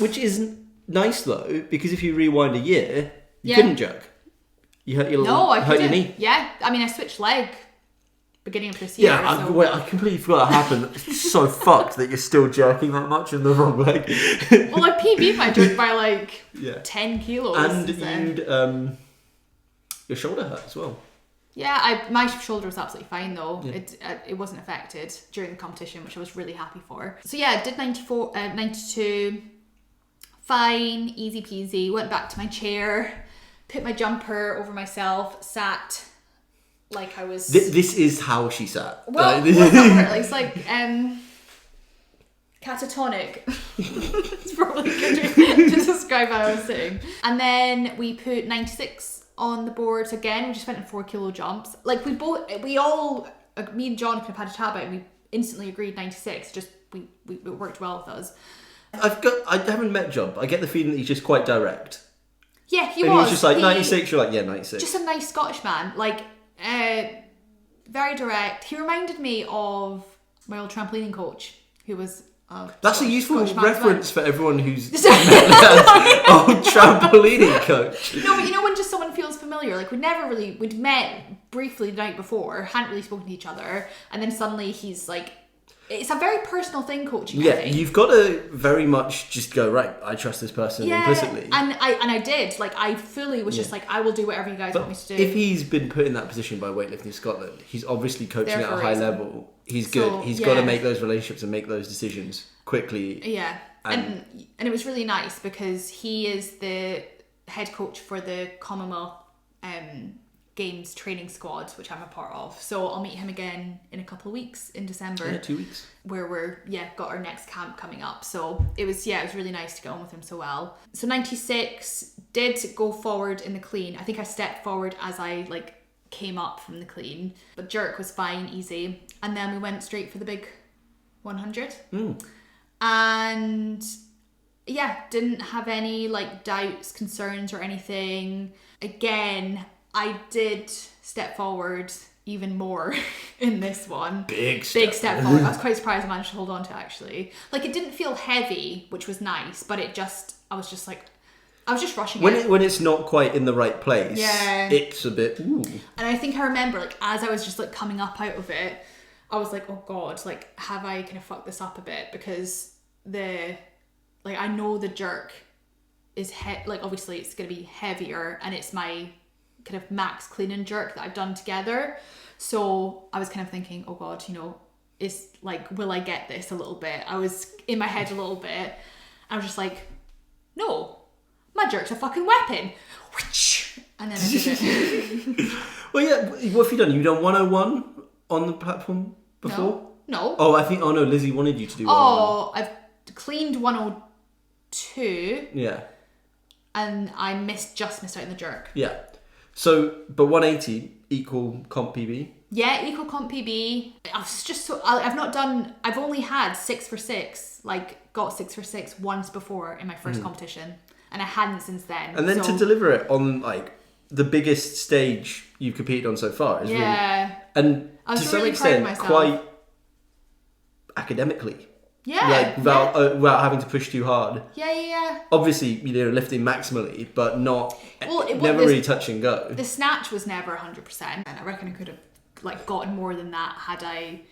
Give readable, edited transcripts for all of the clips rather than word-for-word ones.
Which is nice though, because if you rewind a year, you couldn't jerk. You hurt your hurt your knee. Yeah, I mean, I switched leg beginning of this year. Yeah, I completely forgot that happened. It's so fucked that you're still jerking that much in the wrong leg. Well, I PB'd my jerk by like 10 kilos. And your shoulder hurt as well. Yeah, my shoulder was absolutely fine though. Yeah. It wasn't affected during the competition, which I was really happy for. So yeah, did 92. Fine, easy peasy. Went back to my chair, put my jumper over myself, sat like I was... This is how she sat. Well, it's like catatonic. It's probably good to describe how I was sitting. And then we put 96 on the board again. We just went in 4 kilo jumps. Like me and John kind of had a chat about it and we instantly agreed 96. Just it worked well with us. I haven't met John, but I get the feeling that he's just quite direct. Yeah, he was. He was just like 96. You're like, yeah, 96. Just a nice Scottish man, like very direct. He reminded me of my old trampolining coach, who was. That's a useful reference for everyone who's old trampolining coach. No, but you know when just someone feels familiar, like we'd met briefly the night before, hadn't really spoken to each other, and then suddenly he's like. It's a very personal thing, coaching. Yeah, you've got to very much just go, right, I trust this person implicitly. And I did. Like, I fully was just like, I will do whatever you guys want me to do. If he's been put in that position by Weightlifting Scotland, he's obviously coaching at a high level. He's good. He's got to make those relationships and make those decisions quickly. Yeah. And it was really nice because he is the head coach for the Commonwealth Games training squad, which I'm a part of. So I'll meet him again in a couple of weeks in December. Yeah, 2 weeks. Where we're got our next camp coming up. So it was really nice to get on with him so well. So 96 did go forward in the clean. I think I stepped forward as I came up from the clean, but jerk was fine, easy. And then we went straight for the big 100. And didn't have any doubts, concerns or anything. Again, I did step forward even more in this one. Big step forward. I was quite surprised I managed to hold on to it, actually. It didn't feel heavy, which was nice, but I was just rushing it. When it's not quite in the right place, it's a bit, ooh. And I think I remember, as I was just coming up out of it, I was like, oh God, have I kind of fucked this up a bit? Because I know the jerk is, obviously it's going to be heavier and it's my kind of max clean and jerk that I've done together. So I was kind of thinking, oh God, it's will I get this a little bit? I was in my head a little bit. I was just like, no, my jerk's a fucking weapon. And then I did it. Well, yeah, what have you done? You've done 101 on the platform before? No. Oh, no, Lizzie wanted you to do 101. Oh, I've cleaned 102. Yeah. And I just missed out on the jerk. Yeah. So, but 180 equal comp PB? Yeah, equal comp PB. I was just I've only had 6 for 6, got 6 for 6 once before in my first competition. And I hadn't since then. And then to deliver it on, the biggest stage you've competed on so far is really... And to some extent, quite academically. Yeah. Without having to push too hard. Yeah. Obviously, lifting maximally, but not never really touch and go. The snatch was never 100%, and I reckon I could have gotten more than that had I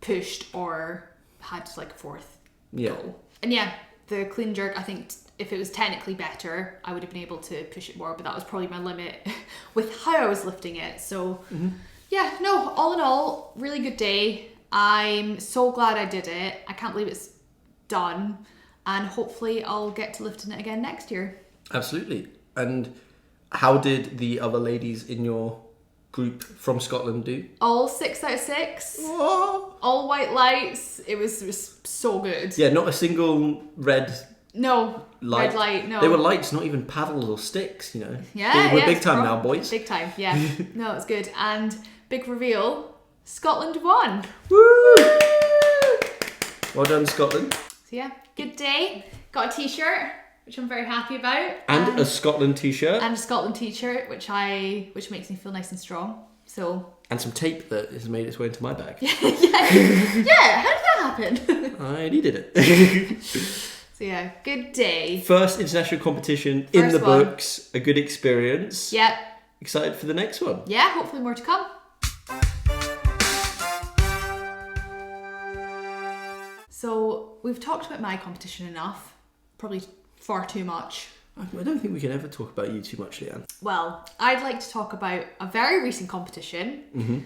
pushed or had fourth go. And the clean jerk, I think if it was technically better, I would have been able to push it more, but that was probably my limit with how I was lifting it. So all in all, really good day. I'm so glad I did it. I can't believe it's done. And hopefully I'll get to lifting it again next year. Absolutely. And how did the other ladies in your group from Scotland do? All 6 out of 6. Oh. All white lights. It was so good. Yeah, not a single red light. Red light, no. They were lights, not even paddles or sticks, Yeah, we're big time now, boys. Big time, yeah. No, it's good. And big reveal, Scotland won. Woo! Well done, Scotland. So yeah, good day. Got a t-shirt, which I'm very happy about. And a Scotland t-shirt. And a Scotland t-shirt, which makes me feel nice and strong. So. And some tape that has made its way into my bag. Yeah, how did that happen? I needed it. So yeah, good day. First international competition in the books. A good experience. Yep. Excited for the next one. Yeah, hopefully more to come. So we've talked about my competition enough. Probably far too much. I don't think we can ever talk about you too much, Lianne. Well, I'd like to talk about a very recent competition.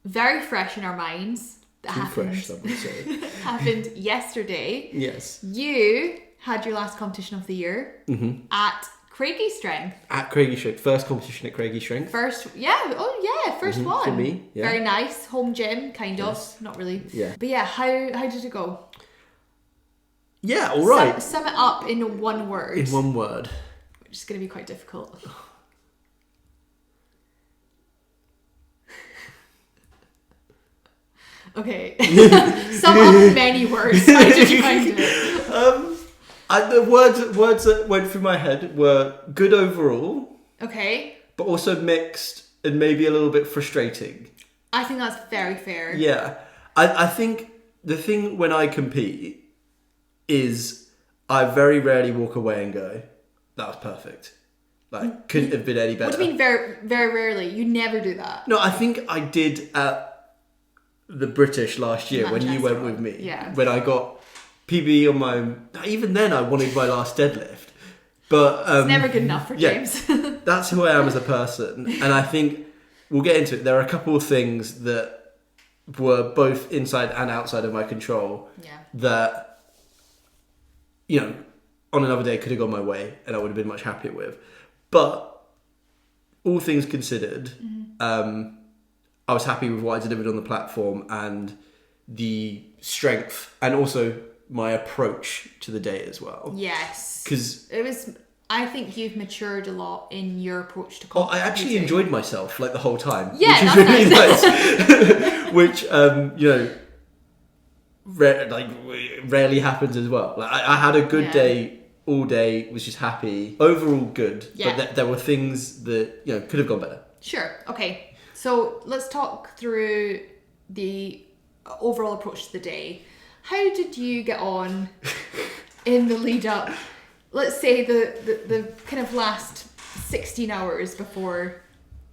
Very fresh in our minds. That fresh, some would say. happened yesterday. Yes. You had your last competition of the year at Craigie Strength. At Craigie Strength. First competition at Craigie Strength. First one. For me, yeah. Very nice. Home gym, kind of. Not really. Yeah. But yeah, how did it go? Yeah, all right. Sum it up in one word. In one word. Which is going to be quite difficult. Okay. Sum up in many words. How did you find it? The words that went through my head were good overall. Okay. But also mixed and maybe a little bit frustrating. I think that's very fair. Yeah. I think the thing when I compete is I very rarely walk away and go, that was perfect. Like, couldn't have been any better. What do you mean very, very rarely? You never do that. No, I think I did at the British last year when you went with me. Yeah. When I got PB on my... Even then I wanted my last deadlift. But it's never good enough for James. That's who I am as a person. And I think we'll get into it. There are a couple of things that were both inside and outside of my control that, you know, on another day could have gone my way and I would have been much happier with. But all things considered, I was happy with what I delivered on the platform and the strength and also my approach to the day as well. Yes. Because it was... I think you've matured a lot in your approach to competition. I actually enjoyed myself like the whole time. Yeah, which is really nice. Which you know, rarely happens as well. Like I had a good day all day. Was just happy. Overall good. Yeah. But there were things that could have gone better. Sure. Okay. So let's talk through the overall approach to the day. How did you get on in the lead up? Let's say the kind of last 16 hours before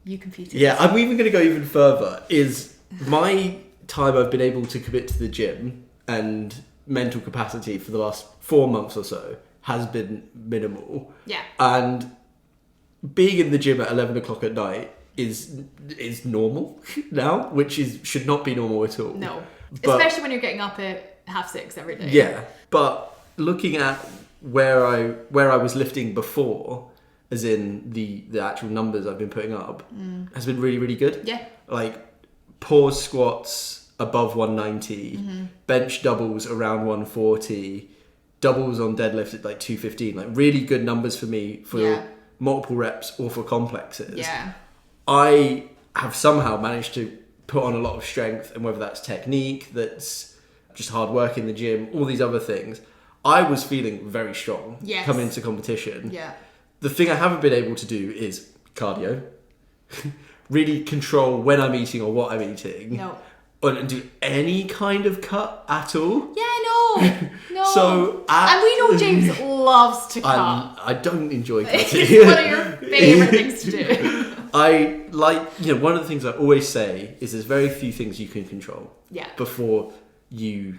you competed. Yeah, I'm even going to go even further. Is my time I've been able to commit to the gym and mental capacity for the last 4 months or so has been minimal. Yeah. And being in the gym at 11 o'clock at night is normal now, which should not be normal at all. No. But, especially when you're getting up at 6:30 every day. Yeah. But looking at where I was lifting before, as in the actual numbers I've been putting up, has been really, really good. Yeah. Like pause squats above 190, bench doubles around 140, doubles on deadlift at like 215. Like really good numbers for me for multiple reps or for complexes. Yeah. I have somehow managed to put on a lot of strength, and whether that's technique, that's just hard work in the gym, all these other things, I was feeling very strong coming into competition. Yeah. The thing I haven't been able to do is cardio. Really control when I'm eating or what I'm eating. No. And do any kind of cut at all. Yeah, no. So and we know James loves to cut. I don't enjoy cutting. It's one of your favourite things to do. I like, one of the things I always say is there's very few things you can control before you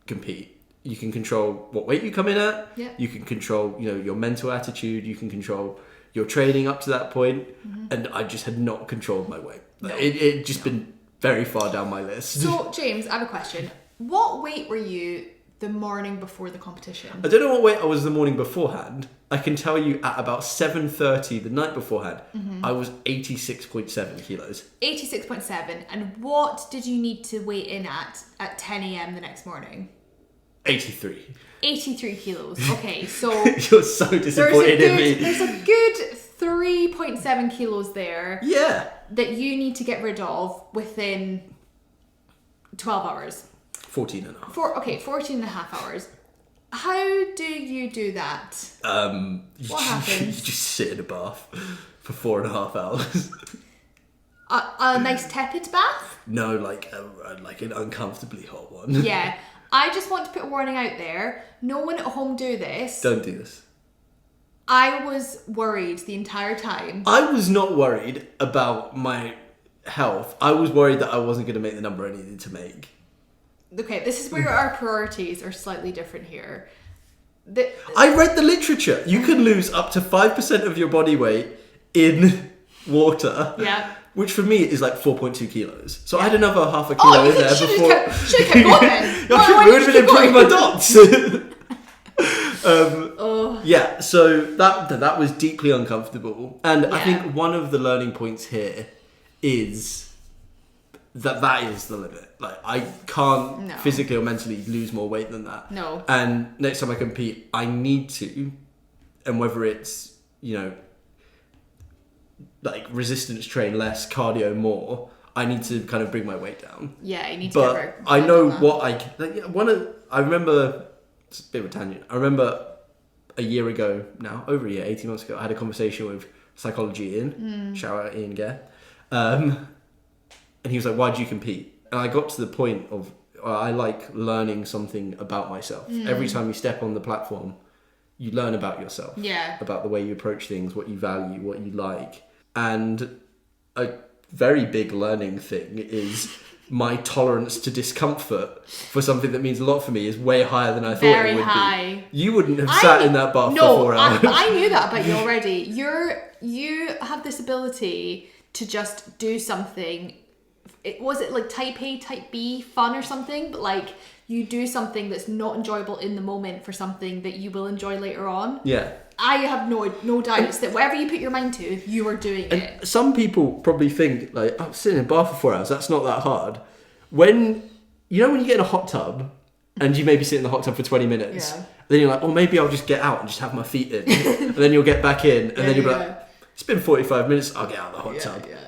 compete. You can control what weight you come in at. Yeah. You can control, your mental attitude. You can control your training up to that point. And I just had not controlled my weight. It just been very far down my list. So, James, I have a question. What weight were you the morning before the competition? I don't know what weight I was the morning beforehand. I can tell you at about 7:30 the night beforehand, I was 86.7 kilos. 86.7. And what did you need to weigh in at 10 a.m. the next morning? 83. 83 kilos. Okay, so... You're so disappointed in me. There's a good 3.7 kilos there. Yeah. That you need to get rid of within 12 hours. 14 and a half. 14 and a half hours. How do you do that? What happens? You just sit in a bath for 4.5 hours. A nice tepid bath? No, like an uncomfortably hot one. Yeah. I just want to put a warning out there. No one at home do this. Don't do this. I was worried the entire time. I was not worried about my health. I was worried that I wasn't going to make the number I needed to make. Okay, this is where our priorities are slightly different here. I read the literature. You can lose up to 5% of your body weight in water. Yeah. Which for me is like 4.2 kilos. So I had another half a kilo in there before. Should have kept going then. I would have been improving my dots. Yeah, so that was deeply uncomfortable. And I think one of the learning points here is that is the limit. Like, I can't physically or mentally lose more weight than that. No. And next time I compete, I need to. And whether it's, like resistance train less, cardio more, I need to kind of bring my weight down. Yeah, you need to. But I know what I remember. It's a bit of a tangent. I remember a year ago now, over a year, 18 months ago, I had a conversation with Psychology Ian. Shout out Ian Gare. And he was like, "Why do you compete?" And I got to the point of I like learning something about myself. Every time you step on the platform, you learn about yourself. Yeah. About the way you approach things, what you value, what you like. And a very big learning thing is my tolerance to discomfort for something that means a lot for me is way higher than I thought it would be. You wouldn't have sat in that bath for 4 hours. I knew that about you already. You have this ability to just do something. Was it like type A, type B fun or something? But like you do something that's not enjoyable in the moment for something that you will enjoy later on. Yeah. I have no doubts that whatever you put your mind to, you are doing it. Some people probably think, like, I'm sitting in a bath for 4 hours, that's not that hard. When you get in a hot tub and you maybe sit in the hot tub for 20 minutes, then you're like, oh, maybe I'll just get out and just have my feet in. And then you'll get back in and then you'll be like, it's been 45 minutes, I'll get out of the hot tub. Yeah.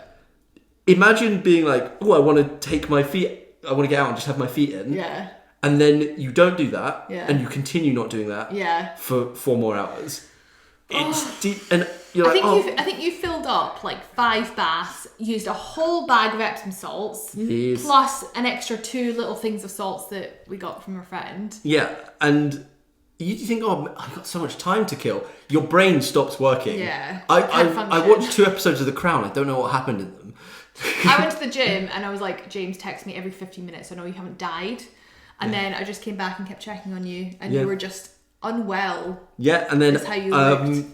Imagine being like, oh, I want to get out and just have my feet in. Yeah. And then you don't do that, and you continue not doing that for 4 more hours. It's deep, and you're I think you filled up like 5 baths, used a whole bag of Epsom salts, plus an extra 2 little things of salts that we got from a friend. Yeah, and you think, oh, I've got so much time to kill. Your brain stops working. Yeah, I watched 2 episodes of The Crown. I don't know what happened in them. I went to the gym and I was like, James, text me every 15 minutes. I know you haven't died. And then I just came back and kept checking on you, and you were just unwell. Yeah, and then how you looked.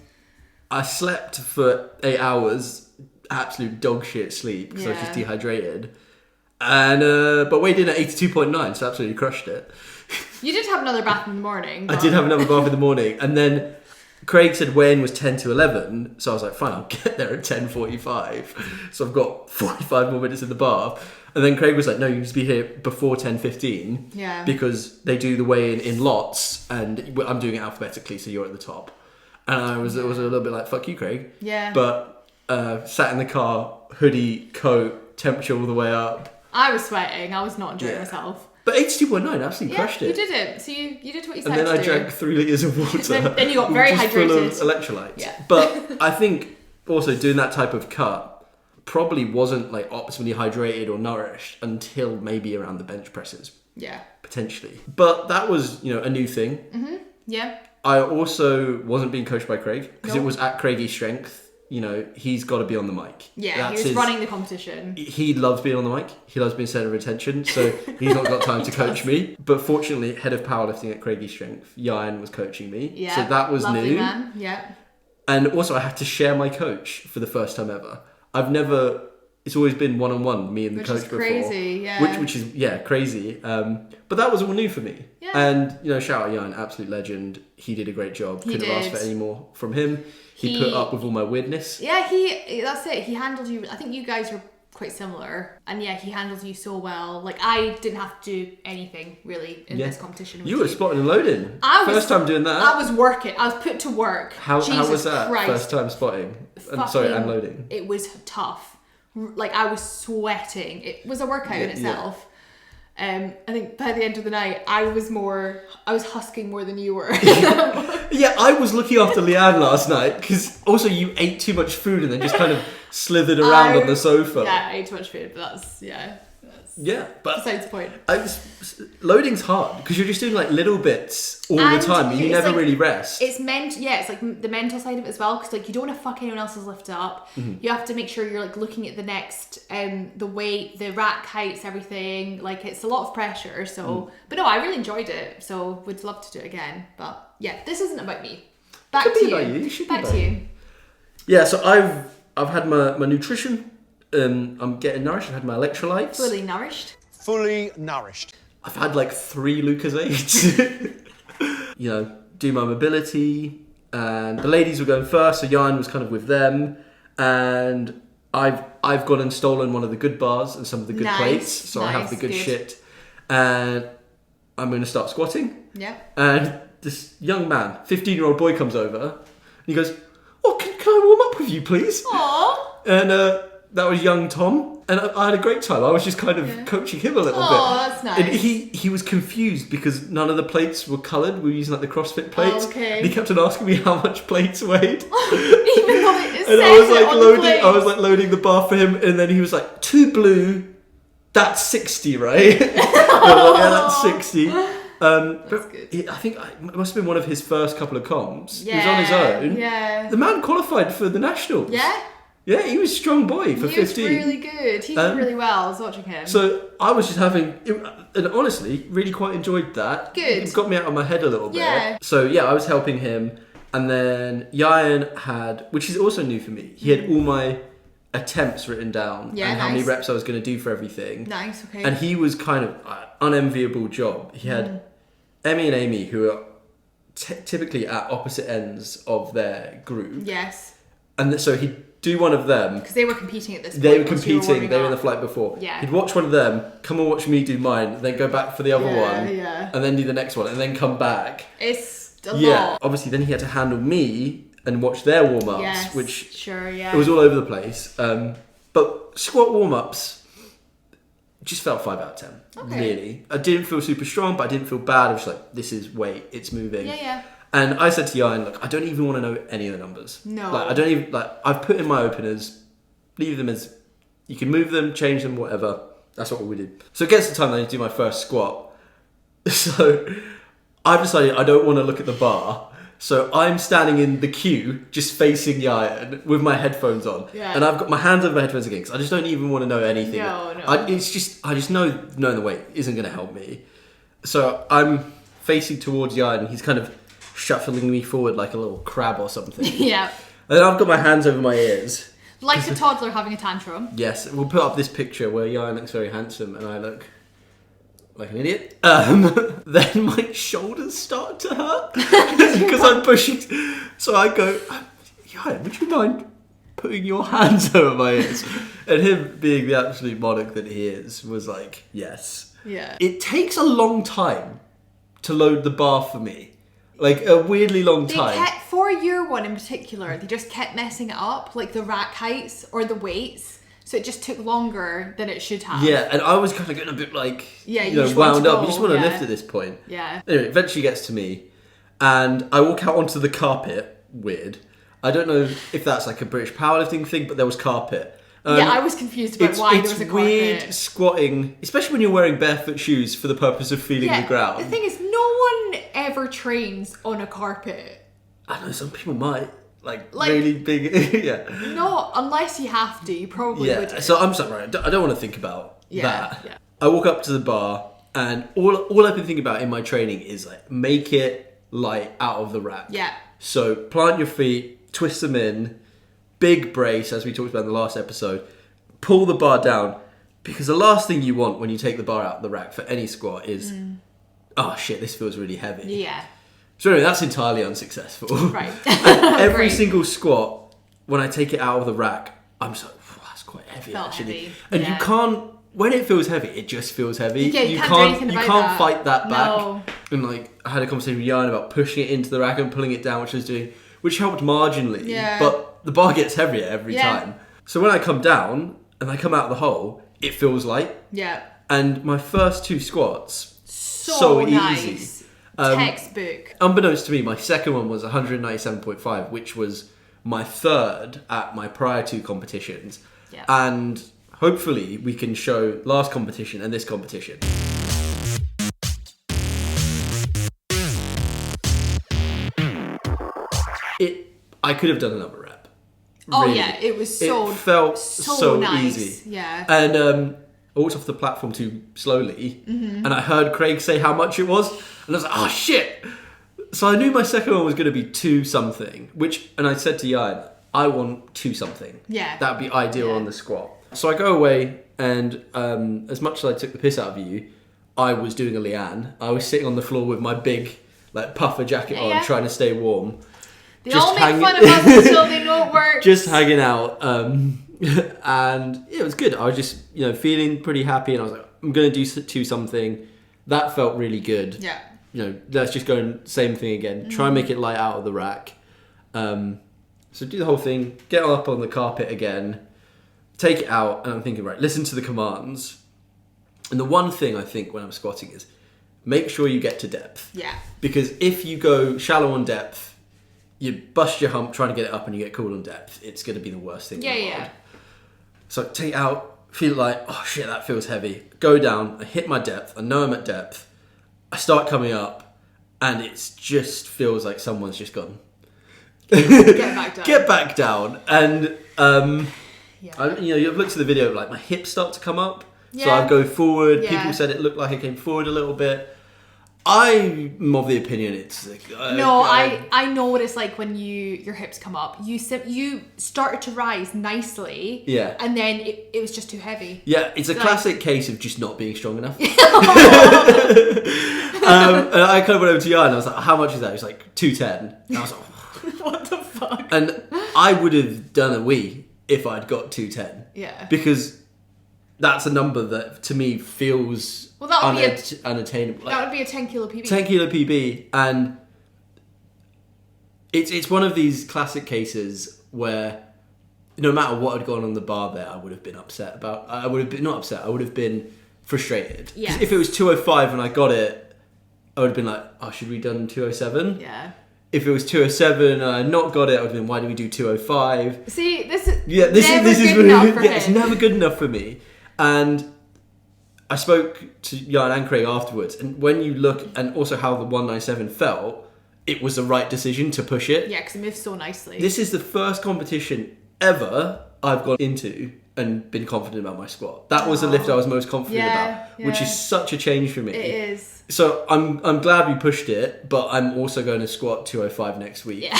I slept for 8 hours, absolute dog shit sleep because I was just dehydrated, and but weighed in at 82.9, so absolutely crushed it. You did have another bath in the morning. I did have another bath in the morning, and then Craig said weigh-in was 10 to 11, so I was like, fine, I'll get there at 10:45. So I've got 45 more minutes in the bath. And then Craig was like, no, you need to be here before 10:15. Yeah. Because they do the weigh-in in lots, and I'm doing it alphabetically, so you're at the top. And it was a little bit like, fuck you, Craig. Yeah. But sat in the car, hoodie, coat, temperature all the way up. I was sweating. I was not enjoying myself. But 82.9, absolutely crushed it. You did it. So you did what you said to do. And then I drank 3 litres of water. then you got very hydrated. Full of electrolytes. Yeah. But I think also doing that type of cut probably wasn't like optimally hydrated or nourished until maybe around the bench presses. Yeah. Potentially. But that was, a new thing. Mm-hmm. Yeah. I also wasn't being coached by Craig because it was at Craigie Strength. He's got to be on the mic. Yeah, he was running the competition. He loves being on the mic. He loves being centre of attention. So he's not got time to coach me. But fortunately, head of powerlifting at Craigie Strength, Lianne was coaching me. Yeah. So that was new. Man. Yeah. And also I had to share my coach for the first time ever. It's always been one-on-one, me and the coach before. Which is crazy, yeah. Which is, crazy. But that was all new for me. Yeah. And, shout out Jan, absolute legend. He did a great job. Couldn't have asked for any more from him. He put up with all my weirdness. Yeah, that's it. He handled you, I think you guys were quite similar. And he handled you so well. Like, I didn't have to do anything, really, in this competition. You were spotting and loading. First time doing that. I was working. I was put to work. How was that? Christ. First time spotting? And loading. It was tough. Like, I was sweating. It was a workout in itself. I think by the end of the night, I was husking more than you were. Yeah, I was looking after Lianne last night because also you ate too much food and then just kind of slithered around on the sofa. Yeah, I ate too much food, but Yeah, but besides the point. Loading's hard because you're just doing like little bits all the time and you never like, really rest. It's it's like the mental side of it as well, because like you don't want to fuck anyone else's lift up. You have to make sure you're like looking at the next the weight, the rack heights, everything. Like it's a lot of pressure. So but no, I really enjoyed it, so would love to do it again. But yeah, this isn't about me. Back to you. You should be back to you. Yeah, so I've had my nutrition. I'm getting nourished. I've had my electrolytes. Fully nourished. Fully nourished. I've had like 3 Lucozades. You know, do my mobility. And the ladies were going first, so Jan was kind of with them. And I've gone and stolen one of the good bars and some of the good plates. So I have the good shit. And I'm going to start squatting. Yeah. And this young man, 15-year-old boy, comes over. And he goes, "Oh, can I warm up with you, please?" Aww. And that was young Tom, and I had a great time. I was just kind of coaching him a little bit. Oh, that's nice. And he was confused because none of the plates were coloured. We were using like the CrossFit plates. Oh, okay. And he kept on asking me how much plates weighed. Even though it And I was like loading the bar for him, and then he was like, 2 blue, that's 60, right? And I was like, yeah, that's 60. That's but good. I think it must have been one of his first couple of comps. Yeah, He was on his own. Yeah. The man qualified for the nationals. Yeah? Yeah, he was a strong boy for 15. He was really good. He did really well. I was watching him. So I was just and honestly, really quite enjoyed that. Good. It got me out of my head a little bit. Yeah. So yeah, I was helping him. And then Jan had, which is also new for me, he had all my attempts written down and how many reps I was going to do for everything. Nice, okay. And he was kind of unenviable job. He had Emmy and Amy, who are typically at opposite ends of their group. Yes. And so he'd do one of them. Because they were competing at this point. They were competing. They were in the flight before. Yeah. He'd watch one of them, come and watch me do mine, then go back for the other one. Yeah. And then do the next one, and then come back. It's a lot. Obviously, then he had to handle me and watch their warm-ups, Yes, which... Sure, yeah. It was all over the place. But squat warm-ups just felt 5 out of 10. Okay. Really. I didn't feel super strong, but I didn't feel bad. I was like, this is weight. It's moving. Yeah. And I said to Jan, look, I don't even want to know any of the numbers. No. Like, I don't even, like, I've put in my openers, leave them as, you can move them, change them, whatever. That's what we did. So it gets the time that I need to do my first squat. So I've decided I don't want to look at the bar. So I'm standing in the queue, just facing Jan with my headphones on. Yeah. And I've got my hands over my headphones again, because I just don't even want to know anything. No. I just know knowing the weight isn't going to help me. So I'm facing towards Jan, and he's kind of shuffling me forward like a little crab or something. Yeah. And then I've got my hands over my ears. Like a toddler having a tantrum. Yes, we'll put up this picture where Jan looks very handsome and I look like an idiot. Then my shoulders start to hurt because I'm pushing. So I go, Jan, would you mind putting your hands over my ears? And him, being the absolute monarch that he is, was like, yes. Yeah. It takes a long time to load the bar for me. Like a weirdly long time. For your one in particular, they just kept messing it up, like the rack heights or the weights. So it just took longer than it should have. Yeah, and I was kind of getting a bit like, just wound up. go, You just want to lift at this point. Yeah. Anyway, it eventually gets to me, and I walk out onto the carpet. Weird. I don't know if that's like a British powerlifting thing, but there was carpet. I was confused about why there was a carpet. It's weird squatting, especially when you're wearing barefoot shoes for the purpose of feeling the ground. The thing is, no one ever trains on a carpet. I know some people might. Like really big, yeah. No, unless you have to, you probably would. So I'm just like, right, I don't want to think about that. Yeah. I walk up to the bar, and all I've been thinking about in my training is like, make it light out of the rack. Yeah. So plant your feet, twist them in, big brace, as we talked about in the last episode, pull the bar down, because the last thing you want when you take the bar out of the rack for any squat is, oh shit, this feels really heavy. Yeah. So anyway, that's entirely unsuccessful. Right. Every single squat, when I take it out of the rack, I'm just like, that's quite heavy Felt actually. heavy. And you can't, when it feels heavy, it just feels heavy. Yeah, you can't do anything about that. Fight that back. No. And like, I had a conversation with Jan about pushing it into the rack and pulling it down, which I was doing, which helped marginally. Yeah. But the bar gets heavier every time. So when I come down and I come out of the hole, it feels light. Yeah. And my first 2 squats, so nice. Easy. Textbook. Unbeknownst to me, my second one was 197.5, which was my third at my prior 2 competitions. Yeah. And hopefully we can show last competition and this competition. I could have done another rep. Oh really. yeah, it was It felt so nice. easy. Yeah. And I walked off the platform too slowly, and I heard Craig say how much it was, and I was like, oh shit! So I knew my second one was going to be 2 something, and I said to Lianne, I want 2 something. Yeah. That'd be ideal on the squat. So I go away, and as much as I took the piss out of you, I was doing a Lianne. I was sitting on the floor with my big puffer jacket on, trying to stay warm. They all make fun of us until they know it works. Just hanging out. And it was good. I was just, feeling pretty happy, and I was like, I'm going to do something. That felt really good. Yeah. Let's just go and same thing again. Try and make it light out of the rack. So do the whole thing, get up on the carpet again, take it out, and I'm thinking, right, listen to the commands. And the one thing I think when I'm squatting is make sure you get to depth. Yeah. Because if you go shallow on depth, you bust your hump trying to get it up and you get cooled on depth. It's going to be the worst thing in the world. So take it out, feel like, oh shit, that feels heavy. Go down, I hit my depth, I know I'm at depth. I start coming up, and it just feels like someone's just gone. Get back down. Get back down. And, you've looked at the video, my hips start to come up. Yeah. So I go forward. Yeah. People said it looked like I came forward a little bit. I'm of the opinion it's... I know what it's like when your hips come up. You started to rise nicely. Yeah. And then it was just too heavy. Yeah, it's a classic case of just not being strong enough. And I kind of went over to Lianne and I was like, how much is that? It was like 210. And I was like, what the fuck? And I would have done a wee if I'd got 210. Yeah. Because that's a number that to me feels... Well, that would be unattainable. That would be a 10 kilo PB. 10 kilo PB, and it's one of these classic cases where no matter what had gone on the bar there, I would have been upset about. I would have been not upset. I would have been frustrated. Yeah. If it was 205 and I got it, I would have been like, oh, should we done 207? Yeah. If it was 207 and I had not got it, I would have been, why do we do 205? See, this is it's never good enough for me. And I spoke to Lianne and Craig afterwards, and when you look, and also how the 197 felt, it was the right decision to push it. Yeah, because it moves so nicely. This is the first competition ever I've gone into and been confident about my squat. That was the lift I was most confident about, which is such a change for me. It is. So I'm glad we pushed it, but I'm also going to squat 205 next week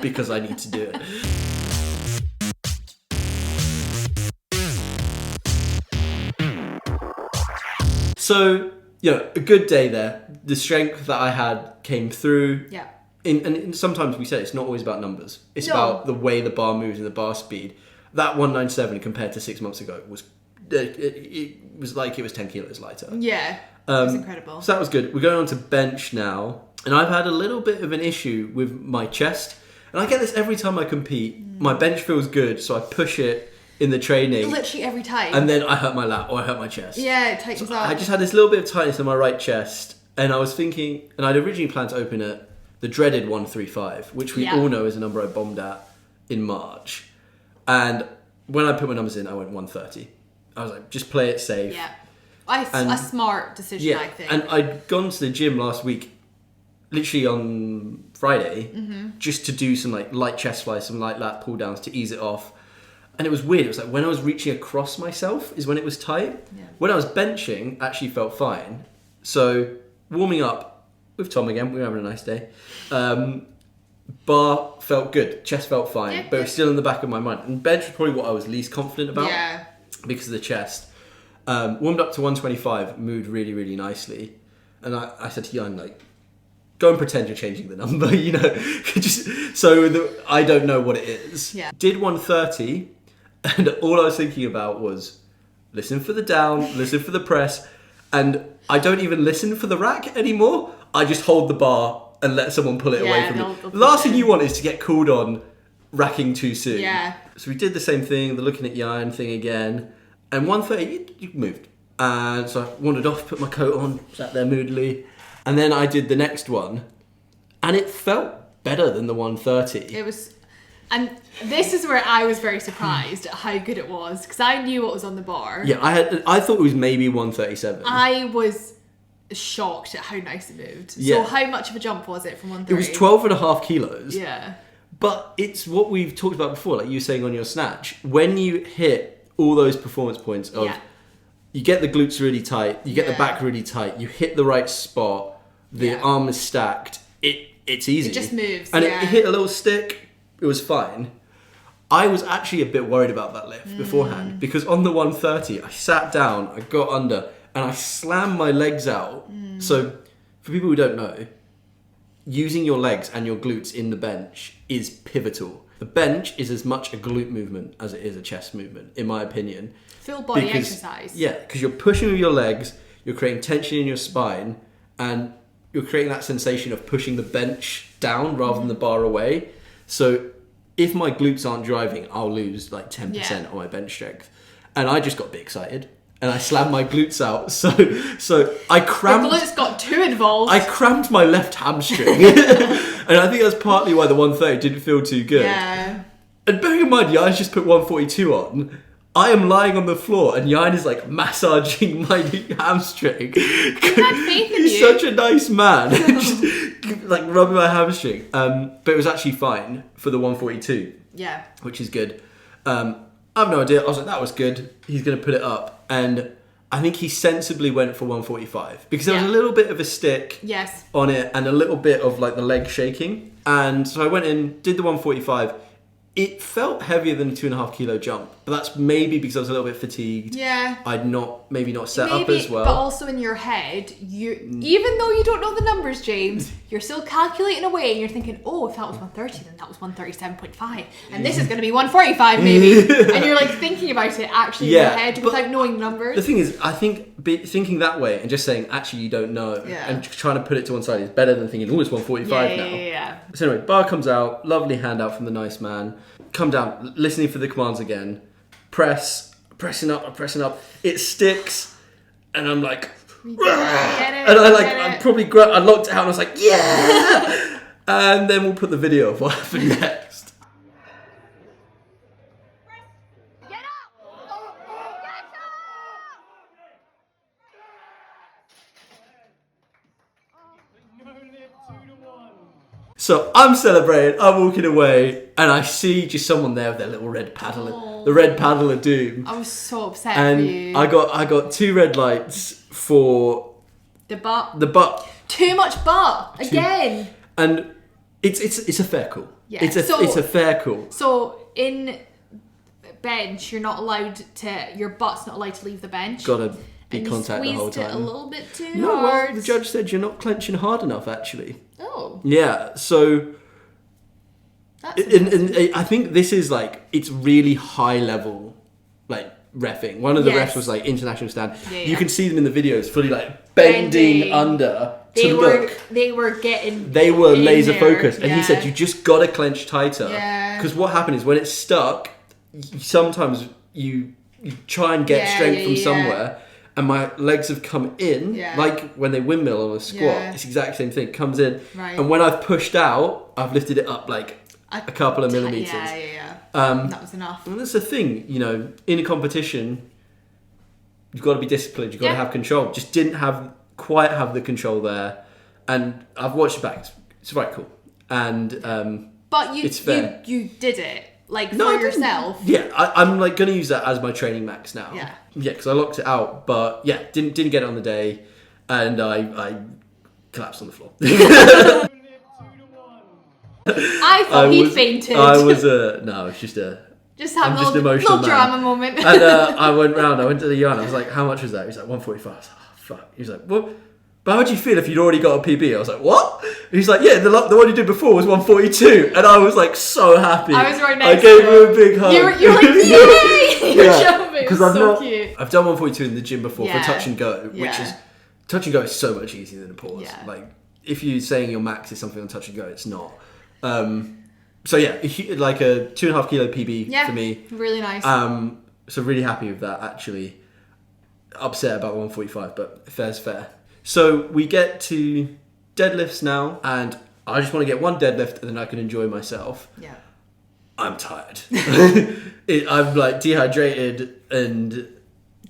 because I need to do it. So, a good day there. The strength that I had came through. Yeah. And sometimes we say it's not always about numbers. It's about the way the bar moves and the bar speed. That 197 compared to 6 months ago was... It was like it was 10 kilos lighter. Yeah. It was incredible. So that was good. We're going on to bench now. And I've had a little bit of an issue with my chest. And I get this every time I compete. My bench feels good, so I push it in the training. Literally every time. And then I hurt my lat or I hurt my chest. Yeah, it tightens up. I just had this little bit of tightness in my right chest. And I was thinking, and I'd originally planned to open at the dreaded 135, which we all know is a number I bombed at in March. And when I put my numbers in, I went 130. I was like, just play it safe. Yeah. A smart decision, I think. And I'd gone to the gym last week, literally on Friday, just to do some light chest flies, some light lat pull downs to ease it off. And it was weird. It was like when I was reaching across myself is when it was tight. Yeah. When I was benching, actually felt fine. So warming up with Tom again, we were having a nice day. Bar felt good. Chest felt fine, but it was still in the back of my mind. And bench was probably what I was least confident about because of the chest. Warmed up to 125, moved really, really nicely. And I said to Lianne, go and pretend you're changing the number, I don't know what it is. Yeah. Did 130. And all I was thinking about was listen for the down, listen for the press, and I don't even listen for the rack anymore. I just hold the bar and let someone pull it away from me. The last thing you want is to get called on racking too soon. Yeah. So we did the same thing, the looking at Lianne thing again, and 130, you moved. And so I wandered off, put my coat on, sat there moodily, and then I did the next one, and it felt better than the 130. It was... And this is where I was very surprised at how good it was, because I knew what was on the bar. Yeah, I thought it was maybe 137. I was shocked at how nice it moved. Yeah. So how much of a jump was it from 130? It was 12.5 kilos. Yeah. But it's what we've talked about before, like you were saying on your snatch. When you hit all those performance points of, you get the glutes really tight, you get the back really tight, you hit the right spot, the arm is stacked, it's easy. It just moves, and it hit a little stick, it was fine. I was actually a bit worried about that lift beforehand, because on the 130, I sat down, I got under, and I slammed my legs out. So, for people who don't know, using your legs and your glutes in the bench is pivotal. The bench is as much a glute movement as it is a chest movement, in my opinion. Full body exercise. Yeah, because you're pushing with your legs, you're creating tension in your spine, and you're creating that sensation of pushing the bench down rather than the bar away. So if my glutes aren't driving, I'll lose like 10% on my bench strength. And I just got a bit excited. And I slammed my glutes out, so I cramped. The glutes got too involved. I cramped my left hamstring, and I think that's partly why the 130 didn't feel too good. Yeah. And bearing in mind, Yain's just put 142 on. I am lying on the floor, and Yain is like massaging my hamstring. had faith in He's you. such a nice man, just, like rubbing my hamstring. But it was actually fine for the 142. Yeah. Which is good. I have no idea. I was like, that was good. He's going to put it up. And I think he sensibly went for 145 because there was a little bit of a stick on it and a little bit of like the leg shaking. And so I went in, did the 145. It felt heavier than a 2.5 kilo jump, but that's maybe because I was a little bit fatigued. Yeah. I'd not set up as well. But also in your head, even though you don't know the numbers, James, you're still calculating away and you're thinking, oh, if that was 130, then that was 137.5. And this is going to be 145 maybe. And you're like thinking about it actually in your head without knowing numbers. The thing is, I think thinking that way and just saying, actually, you don't know, and trying to put it to one side is better than thinking, oh, it's 145 now. Yeah. So anyway, bar comes out, lovely handout from the nice man. Come down, listening for the commands again. Pressing up. It sticks, and I'm like, I locked it out and I was like, yeah! And then we'll put the video of what happened next. Get up! Get up! So I'm celebrating, I'm walking away, and I see just someone there with their little red paddle, the red paddle of doom. I was so upset and for you. I got 2 red lights for the butt. The butt. Too much butt again. And it's a fair call. Yeah. It's a fair call. So in bench, you're not allowed to. Your butt's not allowed to leave the bench. Gotta be contact the whole time. time. It a little bit too no, hard. Well, the judge said you're not clenching hard enough. Actually. Oh. Yeah. So. And I think this is like it's really high level, like reffing. One of the refs was like international stand. Yeah, you can see them in the videos, fully like bending under to look. They were getting. They were laser there. focused, and he said you just gotta clench tighter. Yeah. Because what happened is when it's stuck, sometimes you try and get strength from somewhere. And my legs have come in, like when they windmill on a squat. Yeah. It's the exact same thing. It comes in, right. And when I've pushed out, I've lifted it up like a couple of millimeters. Yeah. That was enough. And that's the thing, in a competition, you've got to be disciplined. You've got to have control. Just didn't quite have the control there, and I've watched it back. It's right cool, and but you did it. Like for yourself. Yeah, I'm like going to use that as my training max now. Yeah. Yeah, because I locked it out, but yeah, didn't get it on the day, and I collapsed on the floor. I thought he fainted. It's just a. Just have I'm a little drama moment. And I went to the yarn. I was like, "How much was that?" He's like, 145. I was like, "Oh fuck." He's like, "Well, but how would you feel if you'd already got a PB?" I was like, "What?" He's like, "Yeah, the one you did before was 142," and I was like, so happy. I was right next. I gave him a big hug. You were like, "Yay!" You're jumping. Because cute. I've done 142 in the gym before for touch and go, which Yeah. is touch and go is so much easier than a pause. Yeah. Like if you're saying your max is something on touch and go, it's not. So yeah, like a 2.5 kilo PB for me. Really nice. So really happy with that. Actually, upset about 145, but fair's fair. So we get to deadlifts now, and I just want to get one deadlift, and then I can enjoy myself. Yeah. I'm tired. I'm like dehydrated and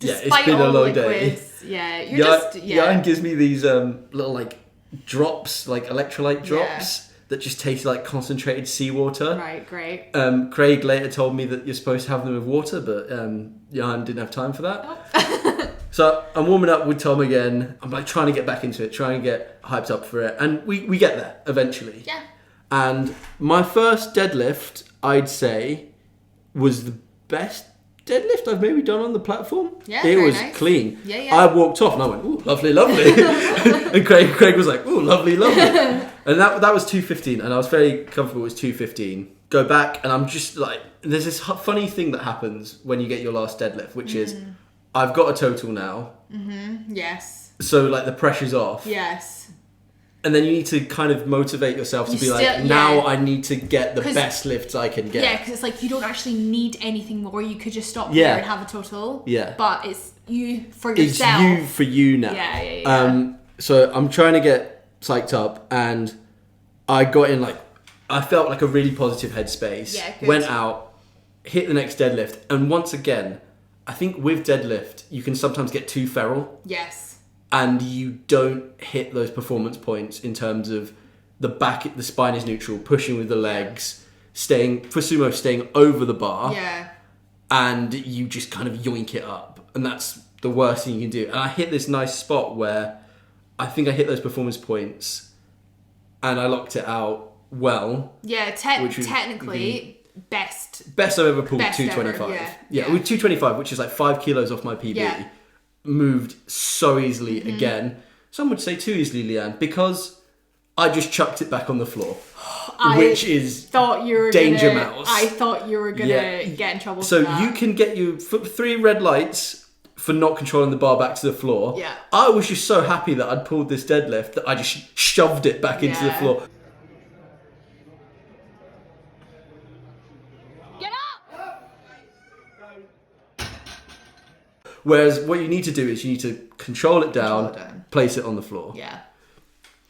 it's been a long day. Yeah, Jan gives me these little like drops, like electrolyte drops that just taste like concentrated seawater. Right, great. Craig later told me that you're supposed to have them with water, but Jan didn't have time for that. Nope. So I'm warming up with Tom again. I'm like trying to get back into it, trying to get hyped up for it, and we get there eventually. Yeah. And my first deadlift, I'd say, was the best deadlift I've maybe done on the platform. Yeah, it was nice. clean. Yeah. I walked off and I went, ooh, lovely, lovely. And Craig was like, ooh, lovely, lovely. And that was 2:15, and I was very comfortable. It was 2:15. Go back, and I'm just like, there's this funny thing that happens when you get your last deadlift, which is, I've got a total now. Mm-hmm. Yes. So like the pressure's off. Yes. And then you need to kind of motivate yourself to be like, now I need to get the best lifts I can get. Yeah, because it's like you don't actually need anything more. You could just stop here and have a total. Yeah. But it's you for yourself. It's you for you now. Yeah. So I'm trying to get psyched up, and I got in I felt like a really positive headspace. Yeah, good. Went out, hit the next deadlift, and once again, I think with deadlift, you can sometimes get too feral. Yes. And you don't hit those performance points in terms of the spine is neutral, pushing with the legs, staying over the bar. Yeah. And you just kind of yoink it up. And that's the worst thing you can do. And I hit this nice spot where I think I hit those performance points and I locked it out well. Yeah, technically, best I've ever pulled, best 225. Ever, yeah, with 225, which is like 5 kilos off my PB. Yeah. Moved so easily again. Some would say too easily, Lianne, because I just chucked it back on the floor, which is thought you were danger mouse. I thought you were gonna get in trouble. So for that. you can get 3 red lights for not controlling the bar back to the floor. Yeah. I was just so happy that I'd pulled this deadlift that I just shoved it back into the floor. Get up! Whereas what you need to do is you need to control it down, place it on the floor. Yeah.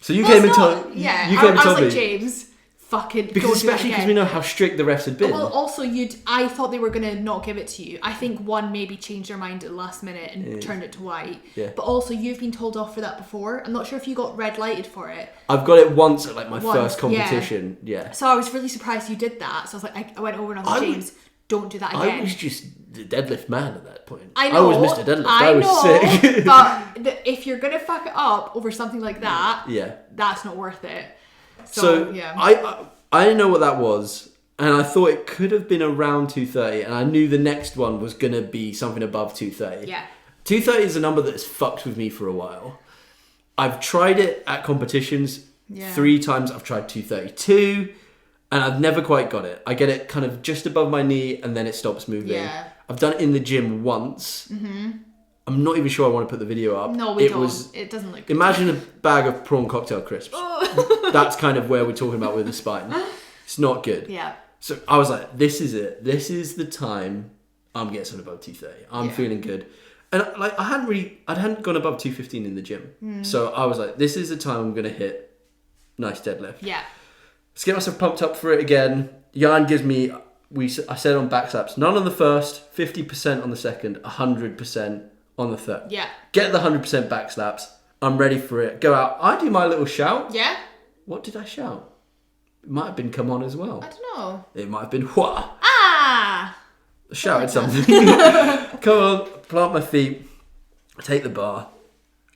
So you came and told me. I was like, James, fucking because especially because we know how strict the refs had been. Well, also I thought they were gonna not give it to you. I think one maybe changed their mind at the last minute and turned it to white. Yeah. But also you've been told off for that before. I'm not sure if you got red lighted for it. I've got it once at my first competition. Yeah. So I was really surprised you did that. So I was like, I went over and I was like, James, don't do that again. I was just the deadlift man at that point. I know. I was Mr. Deadlift. I was sick. But if you're gonna fuck it up over something like that, that's not worth it. So yeah. I didn't know what that was, and I thought it could have been around 230, and I knew the next one was gonna be something above 230. Yeah. 230 is a number that's fucked with me for a while. I've tried it at competitions 3 times. I've tried 232. And I've never quite got it. I get it kind of just above my knee and then it stops moving. Yeah. I've done it in the gym once. Mm-hmm. I'm not even sure I want to put the video up. No, we don't. It doesn't look good. Imagine a bag of prawn cocktail crisps. That's kind of where we're talking about with the spine. It's not good. Yeah. So I was like, this is it. This is the time I'm getting something above 230. I'm feeling good. And I hadn't gone above 215 in the gym. So I was like, this is the time I'm going to hit nice deadlift. Yeah. Let's get myself pumped up for it again. Jan gives me, I said on back slaps, none on the first, 50% on the second, 100% on the third. Yeah. Get the 100% back slaps. I'm ready for it. Go out. I do my little shout. Yeah. What did I shout? It might have been come on as well. I don't know. It might have been wha. Ah! I shouted something. Come on, plant my feet, take the bar,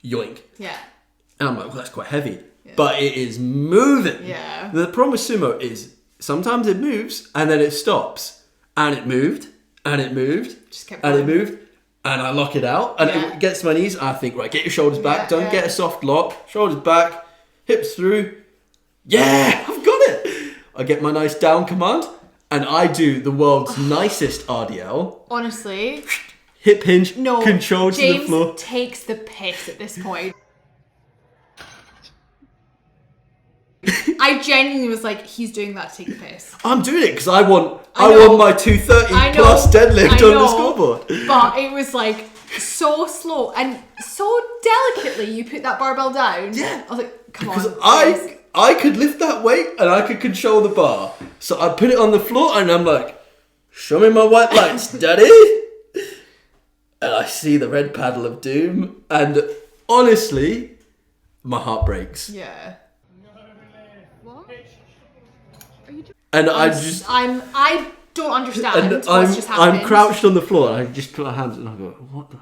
yoink. Yeah. And I'm like, well, that's quite heavy. But it is moving. Yeah. The problem with sumo is sometimes it moves and then it stops. And it moved. And it moved. Just kept and going. it moved. And I lock it out. And it gets to my knees. And I think, right, get your shoulders back. Don't get a soft lock. Shoulders back. Hips through. Yeah, I've got it. I get my nice down command. And I do the world's nicest RDL. Honestly. Hip hinge. No. Control to the floor. James takes the piss at this point. I genuinely was like, he's doing that to take the piss. I'm doing it because I want my 230 plus deadlift on the scoreboard. But it was like so slow and so delicately you put that barbell down. Yeah. I was like, come because on. I could lift that weight and I could control the bar. So I put it on the floor and I'm like, show me my white lights, daddy. And I see the red paddle of doom. And honestly, my heart breaks. Yeah. What? Are you And I don't understand and what's just happened. I'm crouched on the floor and I just put my hands and I go, what the?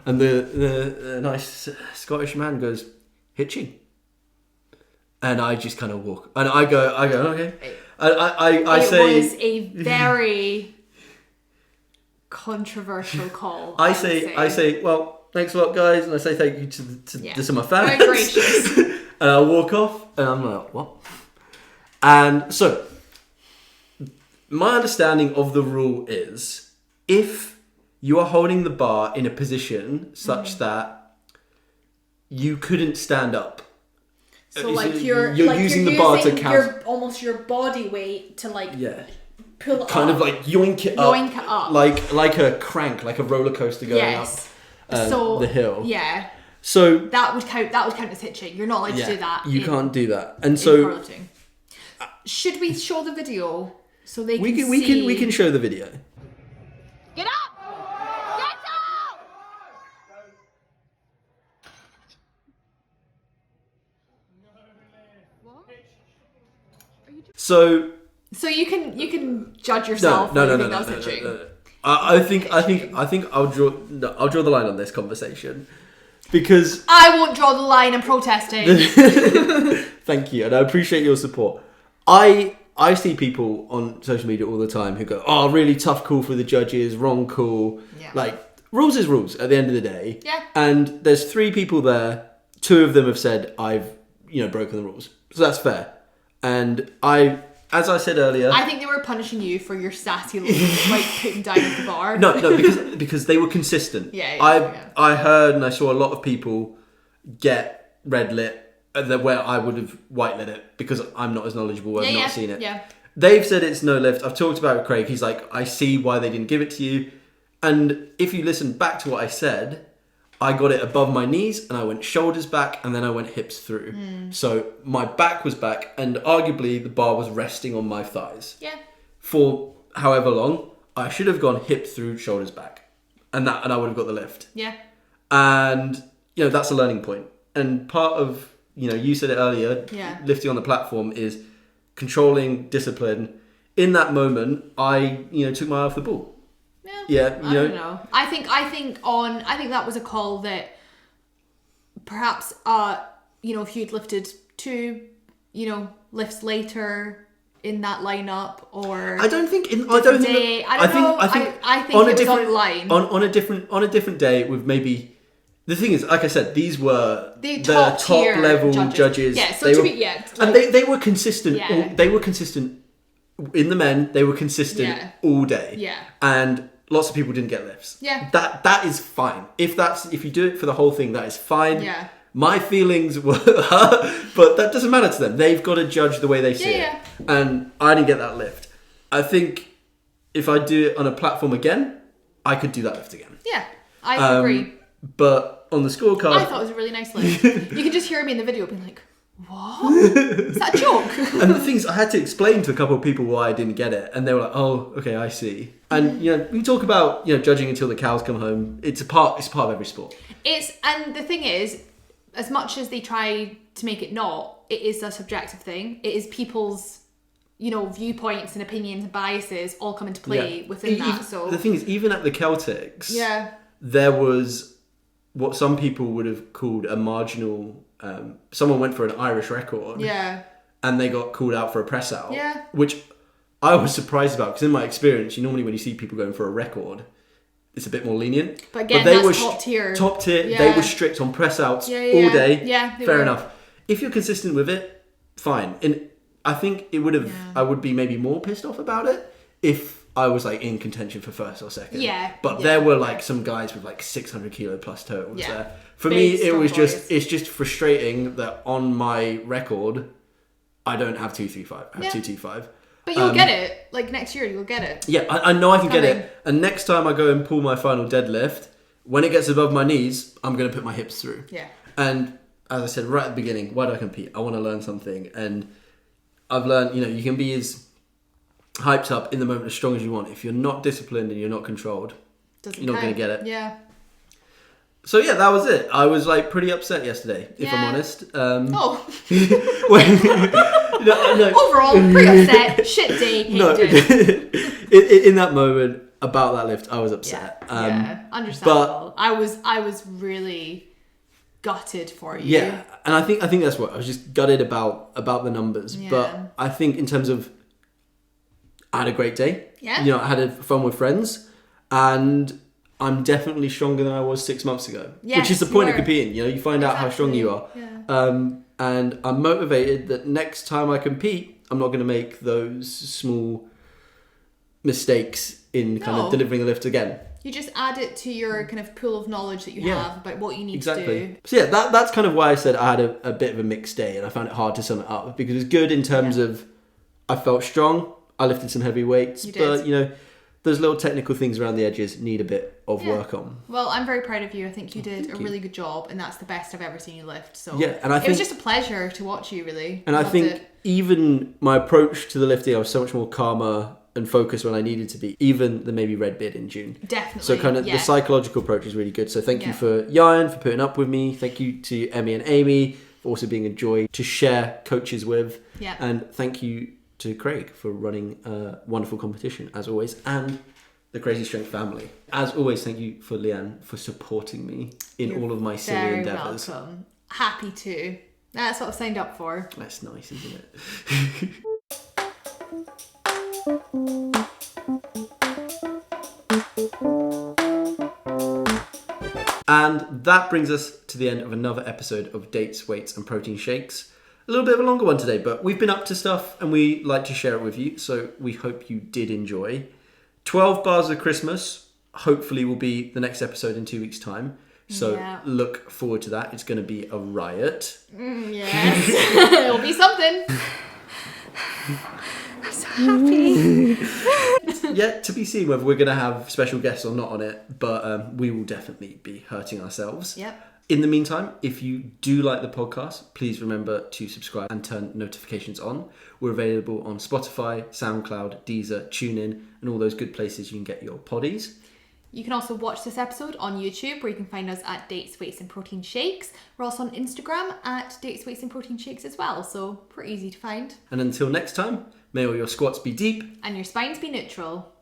And the nice Scottish man goes, hitching. And I just kind of walk. And I go, okay. I say... It was a very controversial call. I say, well, thanks a lot, guys. And I say thank you to some of my fans. Very gracious. And I walk off and I'm like, what? And so, my understanding of the rule is, if you are holding the bar in a position such that you couldn't stand up. So like you're using the bar to count. Almost your body weight to pull it kind up. of like yoink it up. Like a crank, like a roller coaster going up the hill. Yeah. So that would count as hitching. You're not allowed to do that. You can't do that. And so powerlifting. Should we show the video so they we can see? We can show the video. Get up! Get up! So you can judge yourself. No. I think I'll draw the line on this conversation because I won't draw the line in protesting. Thank you, and I appreciate your support. I see people on social media all the time who go, "Oh, really tough call for the judges, wrong call." Yeah. Like rules is rules at the end of the day. Yeah. And there's 3 people there. 2 of them have said I've broken the rules, so that's fair. And as I said earlier, I think they were punishing you for your sassy look, like putting down at the bar. No, because they were consistent. Yeah. I heard and I saw a lot of people get red lit where I would have white lit it because I'm not as knowledgeable. I've not seen it. Yeah. They've said it's no lift. I've talked about it with Craig. He's like, I see why they didn't give it to you. And if you listen back to what I said, I got it above my knees and I went shoulders back and then I went hips through. So my back was back and arguably the bar was resting on my thighs. Yeah. For however long, I should have gone hip through, shoulders back. And I would have got the lift. Yeah. And, that's a learning point. And part of, you said it earlier, lifting on the platform is controlling discipline. In that moment, I, took my eye off the ball. Yeah, I don't know. I think that was a call that perhaps if you'd lifted 2, lifts later in that lineup or I think it was on the line. On a different day with maybe the thing is, like I said, these were the top level judges. Yeah, so and they were consistent. Yeah. They were consistent in the men. They were consistent all day. Yeah. And lots of people didn't get lifts. Yeah. That is fine. If you do it for the whole thing, that is fine. Yeah. My feelings were but that doesn't matter to them. They've got to judge the way they see it. And I didn't get that lift. I think if I do it on a platform again, I could do that lift again. Yeah, I agree. But on the scorecard, I thought it was a really nice lift. You could just hear me in the video being like, what? Is that a joke? And the thing is, I had to explain to a couple of people why I didn't get it. And they were like, oh, okay, I see. And, we talk about, judging until the cows come home. It's part of every sport. And the thing is, as much as they try to make it not, it is a subjective thing. It is people's, viewpoints and opinions and biases all come into play within that. So the thing is, even at the Celtics, there was what some people would have called a marginal. Someone went for an Irish record, and they got called out for a press out, which I was surprised about because in my experience, normally when you see people going for a record, it's a bit more lenient. But again, they that's were top tier. Top tier. Yeah. They were strict on press outs all day. Yeah, fair enough. If you're consistent with it, fine. And I think it would have. I would be maybe more pissed off about it if I was like in contention for first or second. Yeah. But there were like some guys with like 600 kilo plus totals there. For Big, me, it was boys. it's just frustrating that on my record, I don't have 235. I have 225. But you'll get it. Like next year, you'll get it. Yeah, I know I can get it. And next time I go and pull my final deadlift, when it gets above my knees, I'm going to put my hips through. Yeah. And as I said right at the beginning, why do I compete? I want to learn something. And I've learned, you can be as hyped up in the moment as strong as you want. If you're not disciplined and you're not controlled, you're not going to get it. Yeah. So yeah, that was it. I was like pretty upset yesterday, if I'm honest. No, Overall, pretty upset. Shit day. In that moment about that lift, I was upset. Understandable. But I was really gutted for you. Yeah, and I think that's what I was just gutted about the numbers. Yeah. But I think in terms of, I had a great day. Yeah. I had fun with friends, and I'm definitely stronger than I was 6 months ago. Yes, which is the point of competing. You find out how strong you are. Yeah. And I'm motivated that next time I compete, I'm not going to make those small mistakes in kind of delivering a lift again. You just add it to your kind of pool of knowledge that you have about what you need to do. So yeah, that's kind of why I said I had a bit of a mixed day, and I found it hard to sum it up, because it's good in terms of I felt strong, I lifted some heavy weights, but those little technical things around the edges need a bit of work on. Well, I'm very proud of you. I think you did a really good job, and that's the best I've ever seen you lift. So and I think it was just a pleasure to watch you, really. And I think even my approach to the lifting, I was so much more calmer and focused when I needed to be, even than maybe Red Beard in June. Definitely. So kind of the psychological approach is really good. So thank you for Lianne for putting up with me. Thank you to Emmy and Amy for also being a joy to share coaches with. Yeah. And thank you to Craig for running a wonderful competition, as always, and the Crazy Strength family. As always, thank you for Lianne for supporting me in all of my silly endeavours. Welcome. Happy to. That's what I've signed up for. That's nice, isn't it? And that brings us to the end of another episode of Dates, Weights and Protein Shakes. A little bit of a longer one today, but we've been up to stuff and we like to share it with you, so we hope you did enjoy. 12 Bars of Christmas hopefully will be the next episode in 2 weeks' time. So look forward to that. It's going to be a riot. Yes. It'll be something. I'm so happy. Yet to be seen whether we're going to have special guests or not on it, but we will definitely be hurting ourselves. Yep. In the meantime, if you do like the podcast, please remember to subscribe and turn notifications on. We're available on Spotify, SoundCloud, Deezer, TuneIn, and all those good places you can get your poddies. You can also watch this episode on YouTube, where you can find us at Dates, Weights and Protein Shakes. We're also on Instagram at Dates, Weights and Protein Shakes as well, so pretty easy to find. And until next time, may all your squats be deep and your spines be neutral.